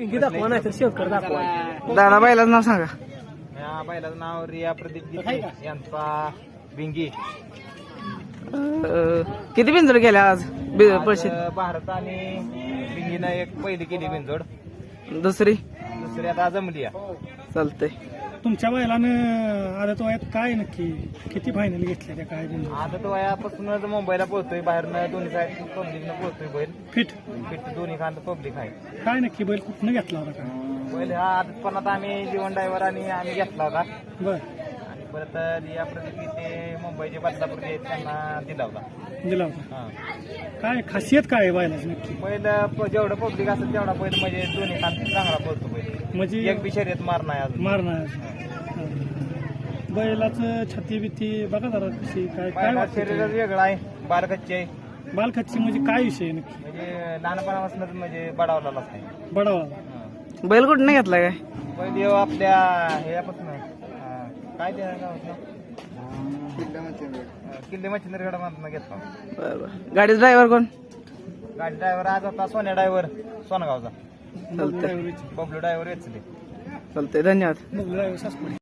पिंकी दाखवा नाही तर शंकर दाखवा. दादा बैलाचं नाव सांगा. या बैलाचं नाव रिया प्रदीप गीते यांचा बिंगी. किती बिंजोड गेल्या आज पैसे? भारत आणि बिंगीनं एक पहिली केली बिंजोड, दुसरी दुसरी आता जमली. चालतंय. तुमच्या बैलानं आदत वयात काय नक्की किती फायनल घेतल्या त्या काय आता तो वयापासूनच मुंबईला पोहतोय, बाहेरनं दोन्ही साईड पब्लिकनं पोहतोय बैल. फिट फिट दोन्ही खांद पब्लिक आहे. काय नक्की बैल कुठनं घेतला होता काय? बैल हा आदतपणात आम्ही जीवन ड्रायव्हर आणि आम्ही घेतला होता. बर आणि परत रिया प्रदीप गीते मुंबईचे बदलापूर आहेत त्यांना दिला होता. दिला होता. हा काय खासियत काय आहे बैलाची नक्की? बैल जेवढं पब्लिक असेल तेवढा बैल म्हणजे दोन्ही खांद चांगला पोहतो बैल. म्हणजे एक बी शर्यत मार नाही अजून. मारणार बैलाचं छाती बिती बघा जरा कशी काय काय बैलाचं वाटतं शरीरच वेगळं आहे, बालकच्ची आहे. बालखच्ची म्हणजे काय विषय आहे नक्की? म्हणजे लहानपणापासूनच म्हणजे बडावलेलाच आहे. बडावा बैल कुठं नाही घेतला काय? बैल येऊ आपल्या ह्यापासून काय ते गावाचं नाव? किल्ले मच्छिंद्रगडामधून घेतला. बरं. गाडीचा ड्रायव्हर कोण? गाडी ड्रायव्हर आज होता सोन्या ड्रायव्हर सोनगावचा. चालतंय. बबलू ड्रायव्हर येचले. चालतंय. धन्यवाद. बघ